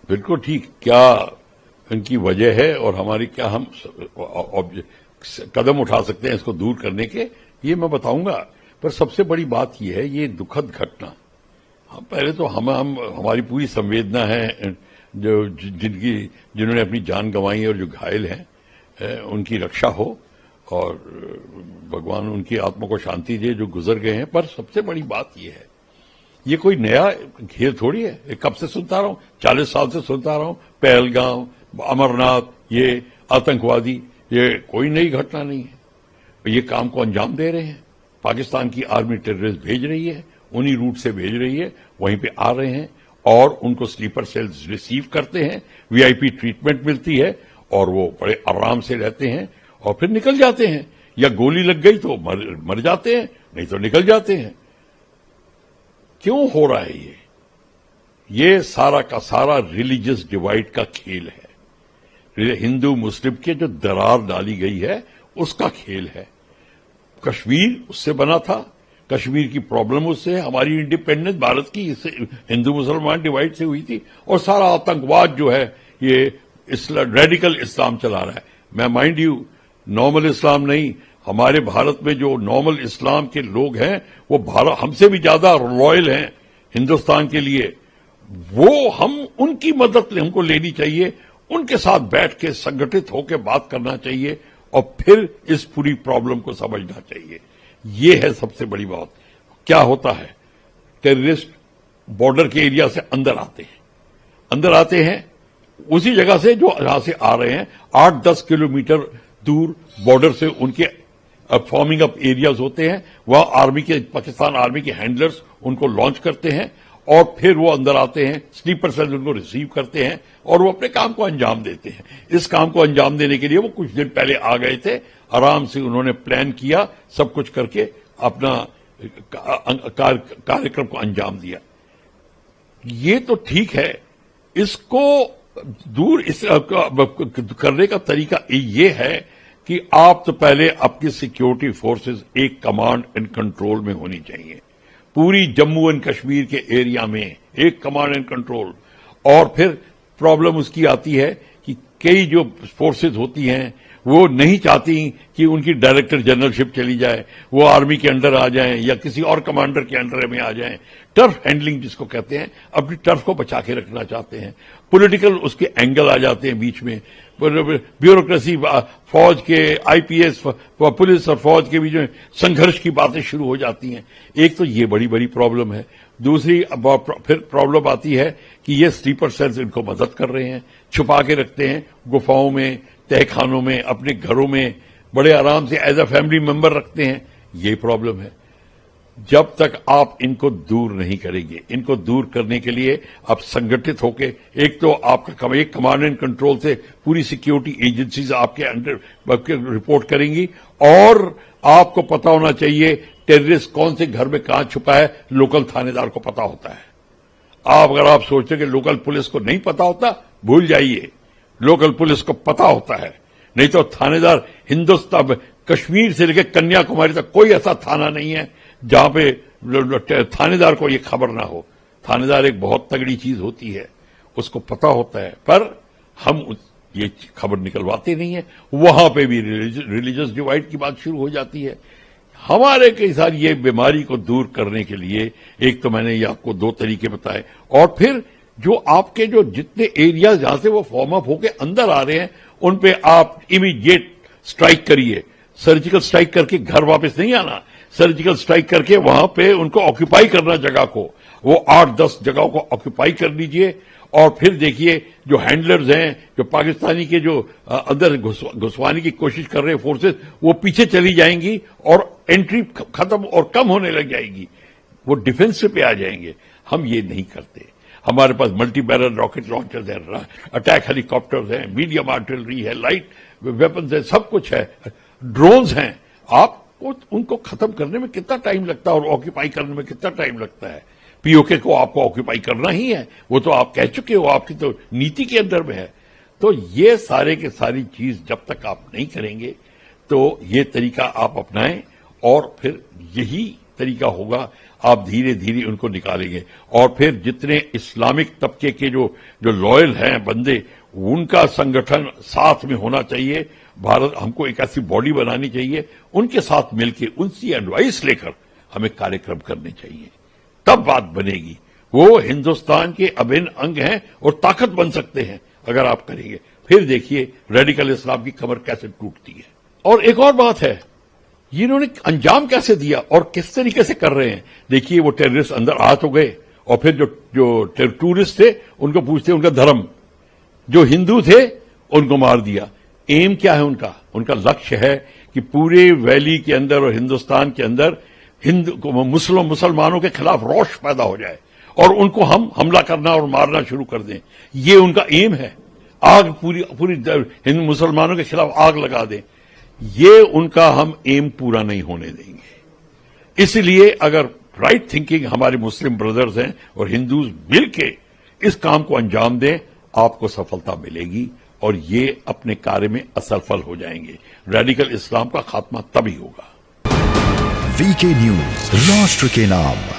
بالکل ٹھیک. کیا ان کی وجہ ہے اور ہماری کیا ہم قدم اٹھا سکتے ہیں اس کو دور کرنے کے، یہ میں بتاؤں گا. پر سب سے بڑی بات یہ ہے، یہ دکھد گھٹنا. پہلے تو ہماری پوری سنویدنا ہے جنہوں نے اپنی جان گنوائی اور جو گھائل ہیں ان کی رکشا ہو اور بھگوان ان کی آتما کو شانتی دے جو گزر گئے ہیں. پر سب سے بڑی بات یہ ہے، یہ کوئی نیا کھیل تھوڑی ہے. یہ کب سے سنتا رہا ہوں، 40 سال سے سنتا رہا ہوں. پہلگام، امرناتھ، یہ آتنکوادی، یہ کوئی نئی گھٹنا نہیں ہے. یہ کام کو انجام دے رہے ہیں. پاکستان کی آرمی ٹیررسٹ بھیج رہی ہے، انہی روٹ سے بھیج رہی ہے، وہیں پہ آ رہے ہیں اور ان کو سلیپر سیلز ریسیو کرتے ہیں، وی آئی پی ٹریٹمنٹ ملتی ہے اور وہ بڑے آرام سے رہتے ہیں اور پھر نکل جاتے ہیں. یا گولی لگ گئی تو مر جاتے ہیں، نہیں تو نکل جاتے ہیں. کیوں ہو رہا ہے یہ سارا کا سارا ریلیجس ڈیوائڈ کا کھیل ہے. ہندو مسلم کے جو درار ڈالی گئی ہے اس کا کھیل ہے. کشمیر اس سے بنا تھا، کشمیر کی پرابلم اس سے، ہماری انڈیپینڈنس بھارت کی اس سے ہندو مسلمان ڈیوائڈ سے ہوئی تھی. اور سارا آتنکواد جو ہے یہ ریڈیکل اسلام چلا رہا ہے. میں مائنڈ یو نارمل اسلام نہیں، ہمارے بھارت میں جو نارمل اسلام کے لوگ ہیں وہ ہم سے بھی زیادہ لوئل ہیں ہندوستان کے لیے. وہ ہم ان کی مدد ہم کو لینی چاہیے، ان کے ساتھ بیٹھ کے سنگٹھت ہو کے بات کرنا چاہیے اور پھر اس پوری پرابلم کو سمجھنا چاہیے. یہ ہے سب سے بڑی بات. کیا ہوتا ہے، ٹیررسٹ بارڈر کے ایریا سے اندر آتے ہیں اسی جگہ سے جو یہاں سے آ رہے ہیں. 8-10 کلومیٹر دور بارڈر سے ان کے فارمنگ اپ ایریاز ہوتے ہیں. وہاں پاکستان آرمی کے ہینڈلرز ان کو لانچ کرتے ہیں اور پھر وہ اندر آتے ہیں، سلیپر سیل ان کو ریسیو کرتے ہیں اور وہ اپنے کام کو انجام دیتے ہیں. اس کام کو انجام دینے کے لیے وہ کچھ دن پہلے آ گئے تھے، آرام سے انہوں نے پلان کیا، سب کچھ کر کے اپنا کارکرم کو انجام دیا. یہ تو ٹھیک ہے. اس کو دور کرنے کا طریقہ یہ ہے کہ آپ تو پہلے اپنی سیکیورٹی فورسز ایک کمانڈ اینڈ کنٹرول میں ہونی چاہیے. پوری جموں اینڈ کشمیر کے ایریا میں ایک کمانڈ اینڈ کنٹرول. اور پھر پرابلم اس کی آتی ہے کہ کئی جو فورسز ہوتی ہیں وہ نہیں چاہتی کہ ان کی ڈائریکٹر جنرل شپ چلی جائے، وہ آرمی کے انڈر آ جائیں یا کسی اور کمانڈر کے انڈر میں آ جائیں. ٹرف ہینڈلنگ جس کو کہتے ہیں، اپنی ٹرف کو بچا کے رکھنا چاہتے ہیں. پولیٹیکل اس کے اینگل آ جاتے ہیں بیچ میں. بیوروکریسی، فوج کے، آئی پی ایس، پولیس اور فوج کے بیچ میں سنگھرش کی باتیں شروع ہو جاتی ہیں. ایک تو یہ بڑی بڑی پرابلم ہے. دوسری پھر پرابلم آتی ہے کہ یہ سلیپر سیلز ان کو مدد کر رہے ہیں، چھپا کے رکھتے ہیں گفاؤں میں، تہہ خانوں میں، اپنے گھروں میں بڑے آرام سے ایز اے فیملی ممبر رکھتے ہیں. یہ پرابلم ہے. جب تک آپ ان کو دور نہیں کریں گے، ان کو دور کرنے کے لیے آپ سنگٹھت ہو کے، ایک تو آپ کا ایک کمانڈ اینڈ کنٹرول سے پوری سیکیورٹی ایجنسیز آپ کے انڈر رپورٹ کریں گی اور آپ کو پتا ہونا چاہیے ٹیررسٹ کون سے گھر میں کہاں چھپا ہے. لوکل تھانے دار کو پتا ہوتا ہے. اگر آپ سوچتے کہ لوکل پولیس کو نہیں پتا ہوتا، بھول جائیے، لوکل پولیس کو پتا ہوتا ہے. نہیں تو تھانے دار ہندوستان کشمیر سے لے کے کنیا کماری تک کوئی ایسا تھانہ نہیں ہے جہاں پہ تھانے دار کو یہ خبر نہ ہو. تھانے دار ایک بہت تگڑی چیز ہوتی ہے، اس کو پتا ہوتا ہے، پر ہم یہ خبر نکلواتے نہیں ہیں. وہاں پہ بھی ریلیجس ڈیوائڈ کی بات شروع ہو جاتی ہے. ہمارے کئی ساری یہ بیماری کو دور کرنے کے لیے ایک تو میں نے یہ آپ کو 2 طریقے بتائے، اور پھر جو آپ کے جو جتنے ایریاز جہاں سے وہ فارم اپ ہو کے اندر آ رہے ہیں ان پہ آپ امیڈیٹ سٹرائک کریے. سرجیکل سٹرائک کر کے گھر واپس نہیں آنا، سرجیکل سٹرائک کر کے وہاں پہ ان کو آکوپائی کرنا جگہ کو. وہ 8-10 جگہوں کو آکوپائی کر لیجئے اور پھر دیکھیے جو ہینڈلرز ہیں، جو پاکستانی کے جو اندر گھسوانے کی کوشش کر رہے فورسز، وہ پیچھے چلی جائیں گی اور انٹری ختم اور کم ہونے لگ جائے گی. وہ ڈیفنس پہ آ جائیں گے. ہم یہ نہیں کرتے. ہمارے پاس ملٹی بیرل راکٹ لانچرز ہیں، اٹیک ہیلی کاپٹرز ہیں، میڈیم آرٹلری ہے، لائٹ ویپنز ہیں، سب کچھ ہے، ڈرونز ہیں. آپ کو ان کو ختم کرنے میں کتنا ٹائم لگتا ہے اور آکوپائی کرنے میں کتنا ٹائم لگتا ہے؟ پی او کے کو آپ کو آکوپائی کرنا ہی ہے، وہ تو آپ کہہ چکے ہو، آپ کی تو نیتی کے اندر میں ہے. تو یہ سارے کے ساری چیز جب تک آپ نہیں کریں گے تو یہ طریقہ آپ اپنائیں اور پھر یہی طریقہ ہوگا آپ دھیرے دھیرے ان کو نکالیں گے. اور پھر جتنے اسلامک طبقے کے جو لوئل ہیں بندے, ان کا سنگٹھن ساتھ میں ہونا چاہیے. بھارت ہم کو ایک ایسی باڈی بنانی چاہیے, ان کے ساتھ مل کے ان سے ایڈوائس لے کر ہمیں کاریہ کرنے چاہیے, تب بات بنے گی. وہ ہندوستان کے ابھن انگ ہیں اور طاقت بن سکتے ہیں اگر آپ کریں گے. پھر دیکھیے ریڈیکل اسلام کی کمر کیسے ٹوٹتی ہے. اور ایک اور بات ہے, یہ انہوں نے انجام کیسے دیا اور کس طریقے سے کر رہے ہیں. دیکھیے وہ ٹیررسٹ اندر آ تو گئے, اور پھر جو ٹورسٹ تھے ان کو پوچھتے ان کا دھرم, جو ہندو تھے ان کو مار دیا. ایم کیا ہے ان کا لکشیہ ہے کہ پورے ویلی کے اندر اور ہندوستان کے اندر مسلمانوں کے خلاف روش پیدا ہو جائے اور ان کو ہم حملہ کرنا اور مارنا شروع کر دیں. یہ ان کا ایم ہے. آگ پوری مسلمانوں کے خلاف آگ لگا دیں. یہ ان کا ہم ایم پورا نہیں ہونے دیں گے. اس لیے اگر رائٹ تھنکنگ ہمارے مسلم بردرز ہیں اور ہندوز مل کے اس کام کو انجام دیں, آپ کو سفلتا ملے گی اور یہ اپنے کاریہ میں اسفل ہو جائیں گے. ریڈیکل اسلام کا خاتمہ تبھی ہوگا. VK نیوز، راشٹر کے نام.